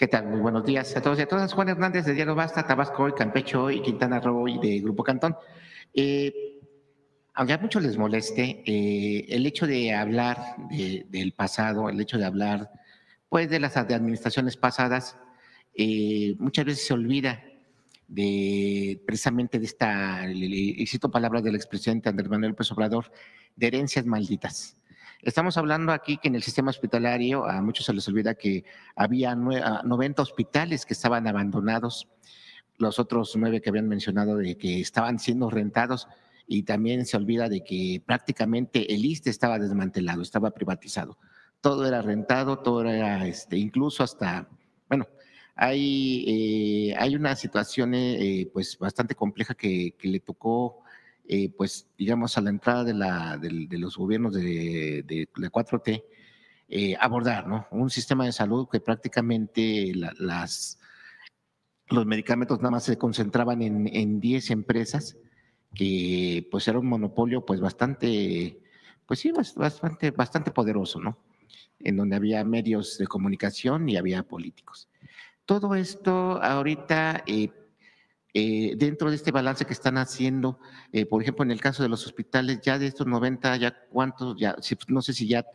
¿Qué tal? Muy buenos días a todos y a todas. Juan Hernández de Diario Basta, Tabasco Hoy, Campeche Hoy, Quintana Roo y de Grupo Cantón. Eh, Aunque a muchos les moleste, el hecho de hablar del pasado, el hecho de hablar pues de las de administraciones pasadas, muchas veces se olvida de precisamente de esta, y cito palabras del expresidente Andrés Manuel López Obrador, de herencias malditas. Estamos hablando aquí que en el sistema hospitalario a muchos se les olvida que había 90 hospitales que estaban abandonados, los otros 9 que habían mencionado de que estaban siendo rentados, y también se olvida de que prácticamente el ISSSTE estaba desmantelado, estaba privatizado. Todo era rentado, todo era, incluso hasta, bueno, hay una situación pues bastante compleja que le tocó pues digamos a la entrada de los gobiernos de la 4T abordar, ¿no? Un sistema de salud que prácticamente los medicamentos nada más se concentraban en 10 empresas, que pues era un monopolio pues bastante, pues sí, bastante poderoso, ¿no? En donde había medios de comunicación y había políticos. Todo esto ahorita, dentro de este balance que están haciendo, por ejemplo, en el caso de los hospitales, ya de estos 90, ya cuántos, ya, no sé si ya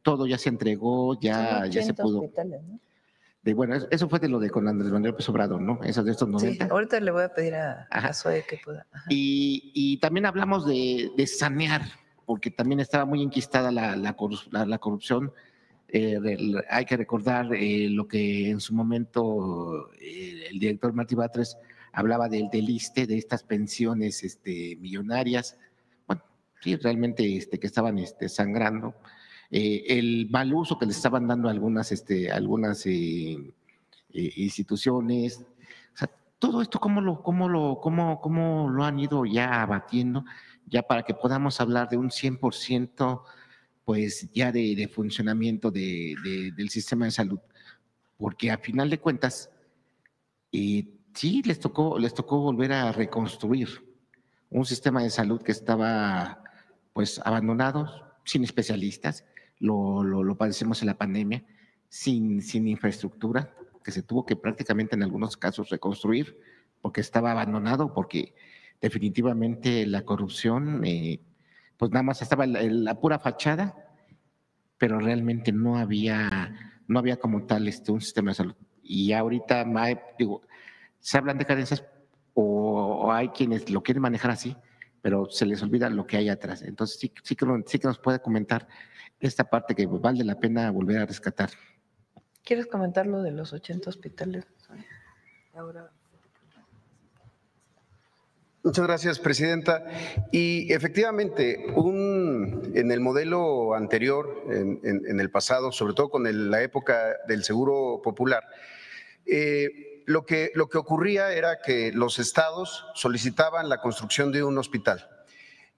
todo ya se entregó, Son ya se 80 pudo. hospitales, ¿no? Bueno, eso fue de lo de con Andrés Manuel López Obrador, ¿no? Esos de estos Sí, 90. ahorita le voy a pedir a Ajá. Zoe que pueda. Ajá. Y también hablamos de sanear, porque también estaba muy enquistada la corrupción. Hay que recordar lo que en su momento el director Martí Batres hablaba del ISSSTE, de estas pensiones millonarias, bueno, sí, realmente que estaban sangrando, el mal uso que le estaban dando algunas instituciones. O sea, todo esto, cómo lo han ido ya abatiendo, ya para que podamos hablar de un 100% pues ya de funcionamiento del sistema de salud, porque a final de cuentas, sí les tocó volver a reconstruir un sistema de salud que estaba pues abandonado, sin especialistas, lo padecemos en la pandemia, sin infraestructura, que se tuvo que prácticamente en algunos casos reconstruir, porque estaba abandonado, porque definitivamente la corrupción, pues nada más estaba la pura fachada, pero realmente no había como tal un sistema de salud. Y ahorita, digo, se hablan de carencias o hay quienes lo quieren manejar así, pero se les olvida lo que hay atrás. Entonces sí que nos puede comentar esta parte que vale la pena volver a rescatar. ¿Quieres comentar lo de los 80 hospitales, Zoe? Ahora. Muchas gracias, presidenta. Y efectivamente, en el modelo anterior, en el pasado, sobre todo con la época del Seguro Popular, lo que ocurría era que los estados solicitaban la construcción de un hospital.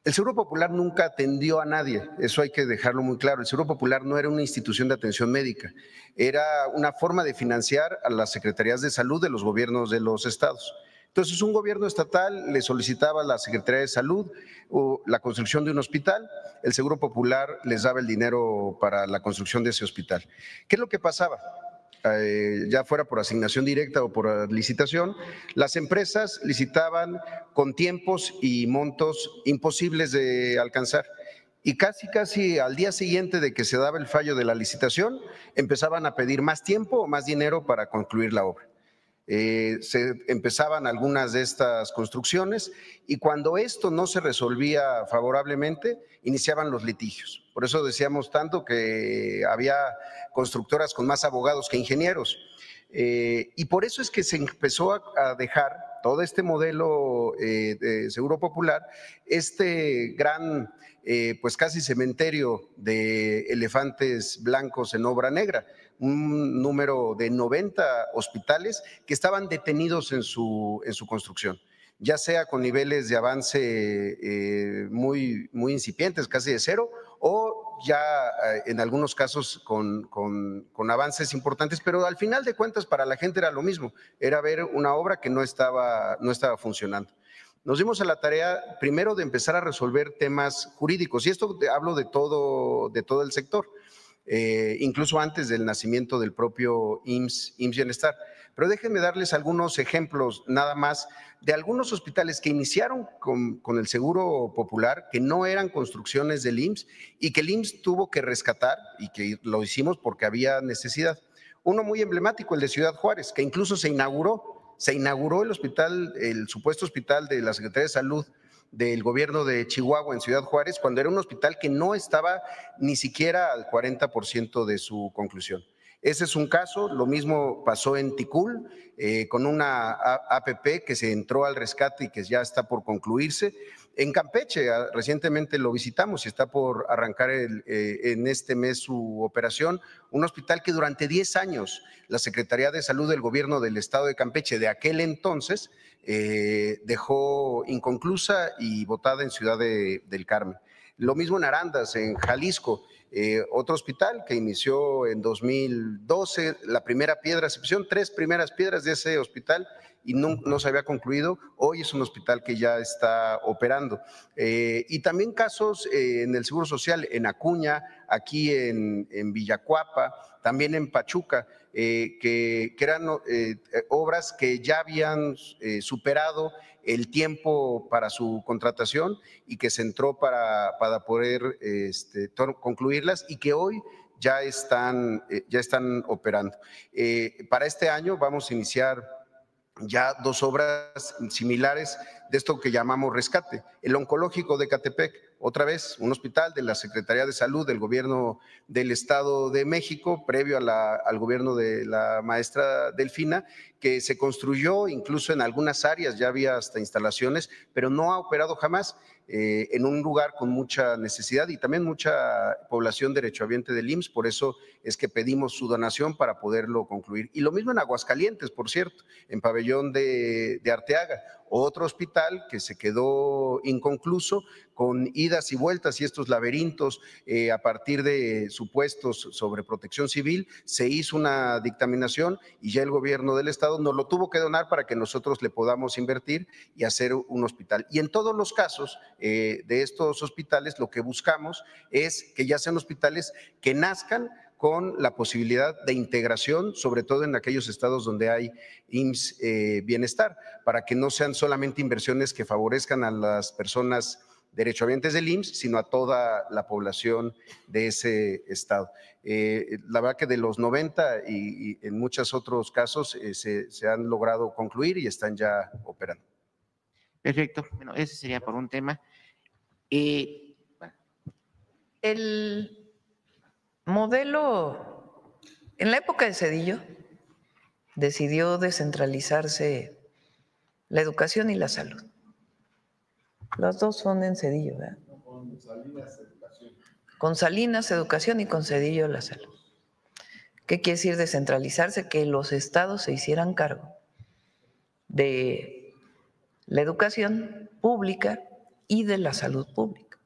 El Seguro Popular nunca atendió a nadie, eso hay que dejarlo muy claro. El Seguro Popular no era una institución de atención médica, era una forma de financiar a las secretarías de salud de los gobiernos de los estados. Entonces, un gobierno estatal le solicitaba a la Secretaría de Salud la construcción de un hospital, el Seguro Popular les daba el dinero para la construcción de ese hospital. ¿Qué es lo que pasaba? Ya fuera por asignación directa o por licitación, las empresas licitaban con tiempos y montos imposibles de alcanzar. Y casi al día siguiente de que se daba el fallo de la licitación, empezaban a pedir más tiempo o más dinero para concluir la obra. Se empezaban algunas de estas construcciones y cuando esto no se resolvía favorablemente, iniciaban los litigios. Por eso decíamos tanto que había constructoras con más abogados que ingenieros. Y por eso es que se empezó a dejar todo este modelo de Seguro Popular, este gran, pues casi cementerio de elefantes blancos en obra negra, un número de 90 hospitales que estaban detenidos en su construcción, ya sea con niveles de avance muy incipientes, casi de cero, o ya en algunos casos con avances importantes, pero al final de cuentas para la gente era lo mismo, era ver una obra que no estaba funcionando. Nos dimos a la tarea primero de empezar a resolver temas jurídicos, y esto hablo de todo el sector. incluso antes del nacimiento del propio IMSS Bienestar. Pero déjenme darles algunos ejemplos nada más de algunos hospitales que iniciaron con el Seguro Popular, que no eran construcciones del IMSS y que el IMSS tuvo que rescatar y que lo hicimos porque había necesidad. Uno muy emblemático, el de Ciudad Juárez, que incluso se inauguró el hospital, el supuesto hospital de la Secretaría de Salud del gobierno de Chihuahua en Ciudad Juárez, cuando era un hospital que no estaba ni siquiera al 40% de su conclusión. Ese es un caso, lo mismo pasó en Ticul, con una APP que se entró al rescate y que ya está por concluirse. En Campeche, recientemente lo visitamos y está por arrancar en este mes su operación, un hospital que durante 10 años la Secretaría de Salud del Gobierno del Estado de Campeche de aquel entonces dejó inconclusa y botada en Ciudad del Carmen. Lo mismo en Arandas, en Jalisco. Otro hospital que inició en 2012, la primera piedra, se pusieron 3 primeras piedras de ese hospital y no se había concluido. Hoy es un hospital que ya está operando. Y también casos en el Seguro Social, en Acuña, aquí en Villacuapa, también en Pachuca, que eran obras que ya habían superado el tiempo para su contratación y que se entró para poder concluirlas y que hoy ya están operando. Para este año vamos a iniciar ya 2 obras similares de esto que llamamos rescate. El oncológico de Ecatepec, otra vez, un hospital de la Secretaría de Salud del Gobierno del Estado de México, previo al gobierno de la maestra Delfina, que se construyó incluso en algunas áreas, ya había hasta instalaciones, pero no ha operado jamás. En un lugar con mucha necesidad y también mucha población derechohabiente del IMSS, por eso es que pedimos su donación para poderlo concluir. Y lo mismo en Aguascalientes, por cierto, en Pabellón de Arteaga, otro hospital que se quedó inconcluso con idas y vueltas y estos laberintos a partir de supuestos sobre protección civil, se hizo una dictaminación y ya el gobierno del estado nos lo tuvo que donar para que nosotros le podamos invertir y hacer un hospital. Y en todos los casos de estos hospitales lo que buscamos es que ya sean hospitales que nazcan con la posibilidad de integración, sobre todo en aquellos estados donde hay IMSS Bienestar, para que no sean solamente inversiones que favorezcan a las personas derechohabientes del IMSS, sino a toda la población de ese estado. La verdad que de los 90 y en muchos otros casos se han logrado concluir y están ya operando. Perfecto. Bueno, ese sería por un tema. El modelo, en la época de Zedillo, decidió descentralizarse la educación y la salud. Las dos son en Zedillo, ¿verdad? Con Salinas Educación. Con Salinas Educación y con Zedillo la salud. ¿Qué quiere decir descentralizarse? Que los estados se hicieran cargo de la educación pública y de la salud pública.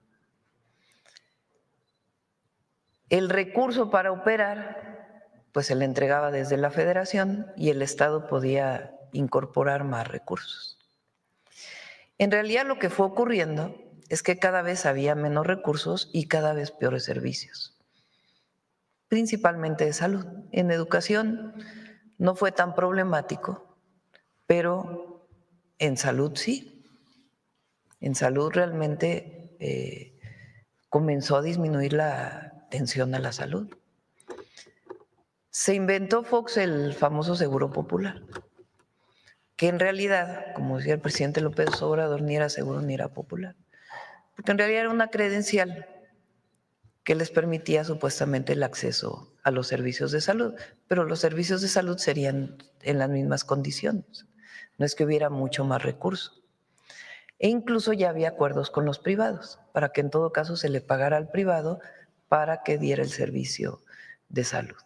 El recurso para operar, pues se le entregaba desde la federación y el estado podía incorporar más recursos. En realidad lo que fue ocurriendo es que cada vez había menos recursos y cada vez peores servicios, principalmente de salud. En educación no fue tan problemático, pero en salud sí. En salud realmente comenzó a disminuir la atención a la salud. Se inventó Fox el famoso Seguro Popular, que en realidad, como decía el presidente López Obrador, ni era seguro ni era popular, porque en realidad era una credencial que les permitía supuestamente el acceso a los servicios de salud, pero los servicios de salud serían en las mismas condiciones, no es que hubiera mucho más recurso. E incluso ya había acuerdos con los privados, para que en todo caso se le pagara al privado para que diera el servicio de salud.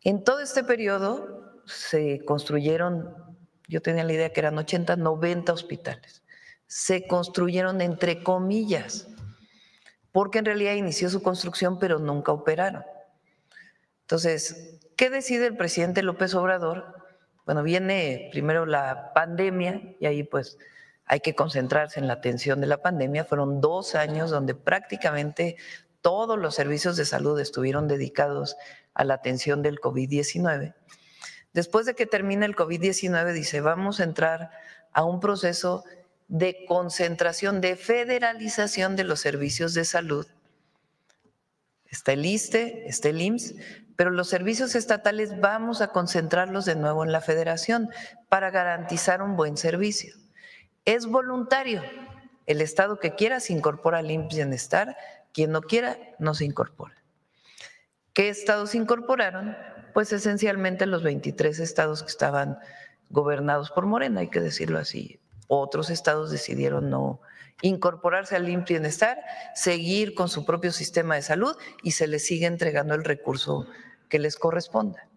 En todo este periodo se construyeron, yo tenía la idea que eran 80, 90 hospitales. Se construyeron entre comillas, porque en realidad inició su construcción, pero nunca operaron. Entonces, ¿qué decide el presidente López Obrador? Bueno, viene primero la pandemia y ahí pues hay que concentrarse en la atención de la pandemia. Fueron 2 años donde prácticamente todos los servicios de salud estuvieron dedicados a la atención del COVID-19. Después de que termina el COVID-19, dice, vamos a entrar a un proceso de concentración, de federalización de los servicios de salud. Está el ISSSTE, está el IMSS, pero los servicios estatales vamos a concentrarlos de nuevo en la federación para garantizar un buen servicio. Es voluntario. El estado que quiera se incorpora al IMSS Bienestar, quien no quiera no se incorpora. ¿Qué estados se incorporaron? Pues esencialmente los 23 estados que estaban gobernados por Morena, hay que decirlo así. Otros estados decidieron no incorporarse al IMSS Bienestar, seguir con su propio sistema de salud y se les sigue entregando el recurso que les corresponda.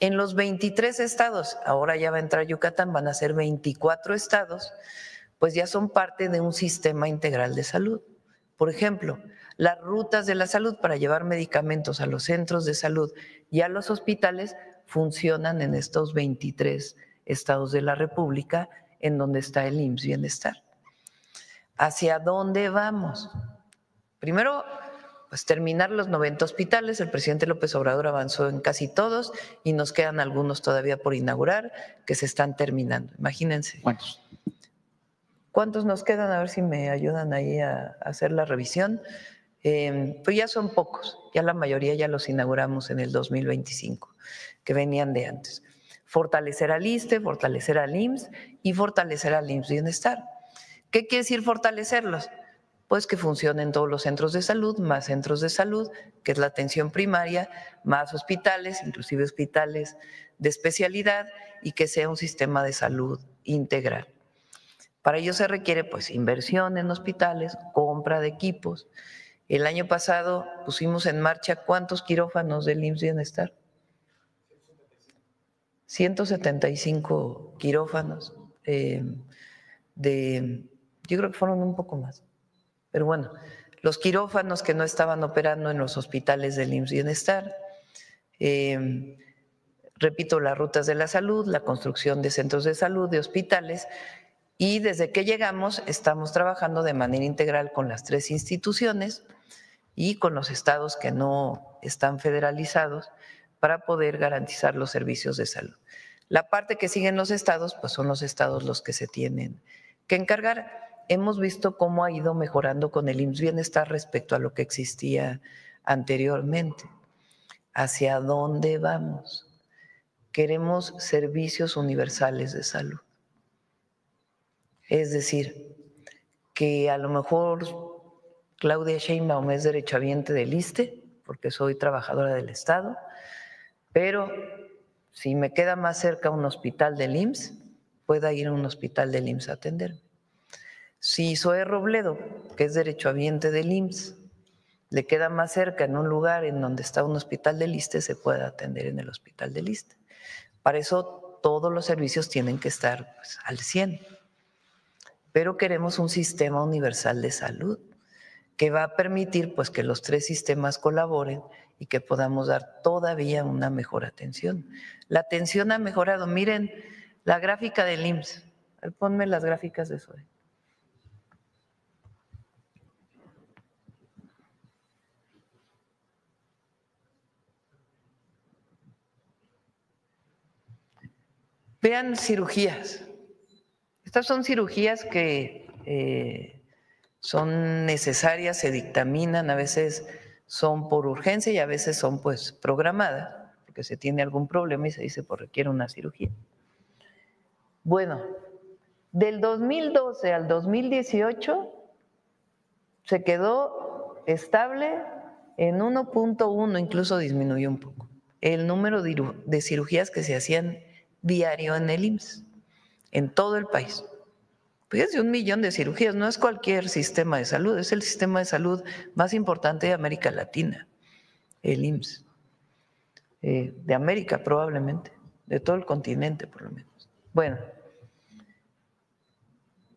En los 23 estados, ahora ya va a entrar Yucatán, van a ser 24 estados, pues ya son parte de un sistema integral de salud. Por ejemplo, las rutas de la salud para llevar medicamentos a los centros de salud y a los hospitales funcionan en estos 23 estados de la República, en donde está el IMSS Bienestar. ¿Hacia dónde vamos? Primero, pues terminar los 90 hospitales. El presidente López Obrador avanzó en casi todos y nos quedan algunos todavía por inaugurar que se están terminando. Imagínense. ¿Cuántos? ¿Cuántos nos quedan? A ver si me ayudan ahí a hacer la revisión. Pues ya son pocos, ya la mayoría ya los inauguramos en el 2025, que venían de antes. Fortalecer al ISSSTE, fortalecer al IMSS y fortalecer al IMSS Bienestar. ¿Qué quiere decir fortalecerlos? Pues que funcionen todos los centros de salud, más centros de salud, que es la atención primaria, más hospitales, inclusive hospitales de especialidad, y que sea un sistema de salud integral. Para ello se requiere pues inversión en hospitales, compra de equipos. El año pasado pusimos en marcha ¿cuántos quirófanos del IMSS Bienestar? 175 quirófanos. Yo creo que fueron un poco más. Pero bueno, los quirófanos que no estaban operando en los hospitales del IMSS Bienestar. Repito, las rutas de la salud, la construcción de centros de salud, de hospitales. Y desde que llegamos estamos trabajando de manera integral con las 3 instituciones y con los estados que no están federalizados para poder garantizar los servicios de salud. La parte que siguen los estados, pues son los estados los que se tienen que encargar. Hemos visto cómo ha ido mejorando con el IMSS Bienestar respecto a lo que existía anteriormente. ¿Hacia dónde vamos? Queremos servicios universales de salud. Es decir, que a lo mejor Claudia Sheinbaum es derechohabiente del ISSSTE, porque soy trabajadora del Estado, pero si me queda más cerca un hospital del IMSS, pueda ir a un hospital del IMSS a atenderme. Si Zoé Robledo, que es derechohabiente del IMSS, le queda más cerca en un lugar en donde está un hospital del ISSSTE, se puede atender en el hospital del ISSSTE. Para eso todos los servicios tienen que estar pues, al 100%. Pero queremos un sistema universal de salud que va a permitir pues, que los 3 sistemas colaboren y que podamos dar todavía una mejor atención. La atención ha mejorado. Miren la gráfica del IMSS. Ponme las gráficas de Zoé. Vean cirugías. Estas son cirugías que son necesarias, se dictaminan, a veces son por urgencia y a veces son pues programadas, porque se tiene algún problema y se dice pues requiere una cirugía. Bueno, del 2012 al 2018 se quedó estable en 1.1, incluso disminuyó un poco, el número de cirugías que se hacían diario en el IMSS, en todo el país. Pues es de 1 millón de cirugías, no es cualquier sistema de salud, es el sistema de salud más importante de América Latina, el IMSS, de América probablemente, de todo el continente por lo menos. Bueno,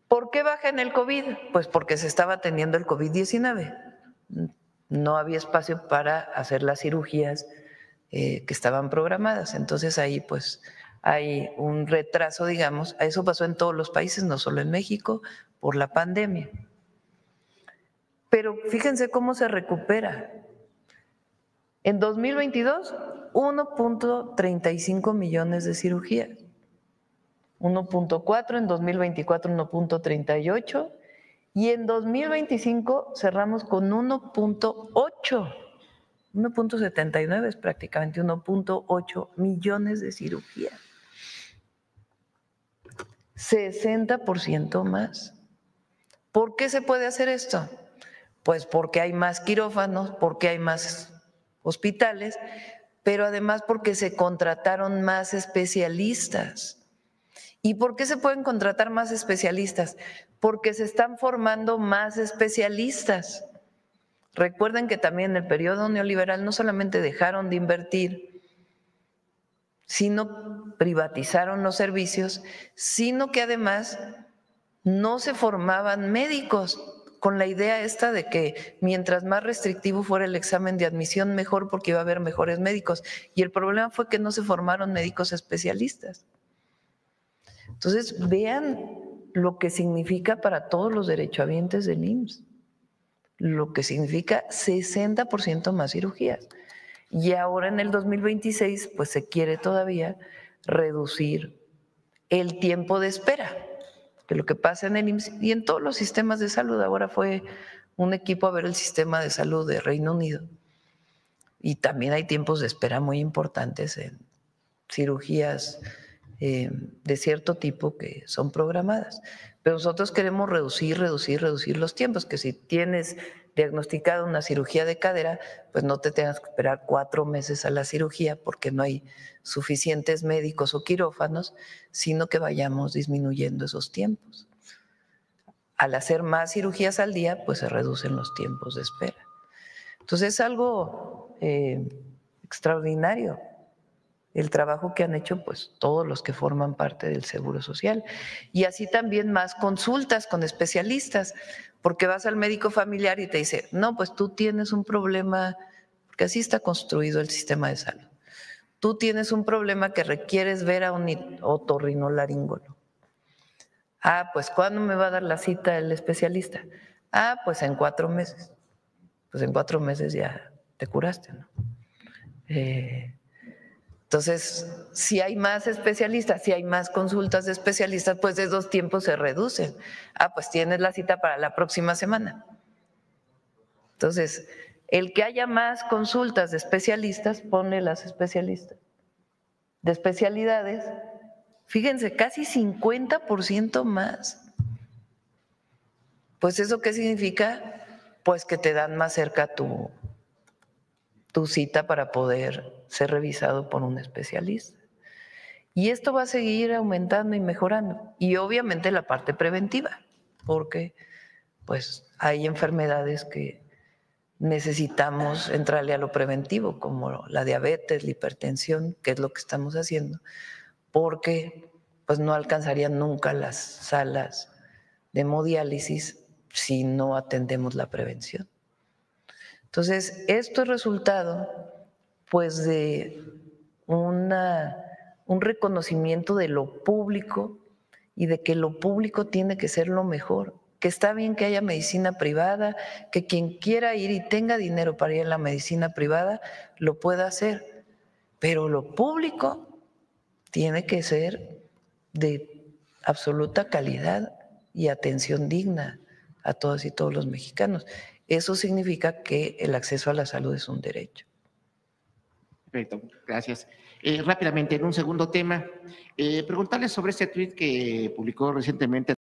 ¿por qué baja en el COVID? Pues porque se estaba atendiendo el COVID-19. No había espacio para hacer las cirugías que estaban programadas, entonces ahí pues hay un retraso, digamos. Eso pasó en todos los países, no solo en México, por la pandemia. Pero fíjense cómo se recupera. En 2022, 1.35 millones de cirugías. 1.4, en 2024 1.38 y en 2025 cerramos con 1.8, 1.79 es prácticamente 1.8 millones de cirugías. 60% más. ¿Por qué se puede hacer esto? Pues porque hay más quirófanos, porque hay más hospitales, pero además porque se contrataron más especialistas. ¿Y por qué se pueden contratar más especialistas? Porque se están formando más especialistas. Recuerden que también en el periodo neoliberal no solamente dejaron de invertir, sino privatizaron los servicios, sino que además no se formaban médicos con la idea esta de que mientras más restrictivo fuera el examen de admisión, mejor porque iba a haber mejores médicos. Y el problema fue que no se formaron médicos especialistas. Entonces, vean lo que significa para todos los derechohabientes del IMSS, lo que significa 60% más cirugías. Y ahora en el 2026, pues se quiere todavía reducir el tiempo de espera, que lo que pasa en el IMSS y en todos los sistemas de salud. Ahora fue un equipo a ver el sistema de salud de Reino Unido y también hay tiempos de espera muy importantes en cirugías de cierto tipo que son programadas. Pero nosotros queremos reducir los tiempos, que si tienes diagnosticada una cirugía de cadera, pues no te tengas que esperar 4 meses a la cirugía porque no hay suficientes médicos o quirófanos, sino que vayamos disminuyendo esos tiempos. Al hacer más cirugías al día, pues se reducen los tiempos de espera. Entonces es algo extraordinario el trabajo que han hecho pues todos los que forman parte del Seguro Social. Y así también más consultas con especialistas, porque vas al médico familiar y te dice, no, pues tú tienes un problema, porque así está construido el sistema de salud. Tú tienes un problema que requieres ver a un otorrinolaringólogo. Ah, pues ¿cuándo me va a dar la cita el especialista? Ah, pues en 4 meses. Pues en 4 meses ya te curaste, ¿no? Entonces, si hay más especialistas, si hay más consultas de especialistas, pues esos tiempos se reducen. Ah, pues tienes la cita para la próxima semana. Entonces, el que haya más consultas de especialistas, pone las especialistas. De especialidades, fíjense, casi 50% más. Pues ¿eso qué significa? Pues que te dan más cerca tu cita para poder ser revisado por un especialista. Y esto va a seguir aumentando y mejorando. Y obviamente la parte preventiva, porque pues hay enfermedades que necesitamos entrarle a lo preventivo, como la diabetes, la hipertensión, que es lo que estamos haciendo, porque pues no alcanzarían nunca las salas de hemodiálisis si no atendemos la prevención. Entonces, esto es resultado pues de un reconocimiento de lo público y de que lo público tiene que ser lo mejor, que está bien que haya medicina privada, que quien quiera ir y tenga dinero para ir a la medicina privada lo pueda hacer, pero lo público tiene que ser de absoluta calidad y atención digna a todas y todos los mexicanos. Eso significa que el acceso a la salud es un derecho. Perfecto, gracias. Rápidamente, en un segundo tema, preguntarles sobre este tuit que publicó recientemente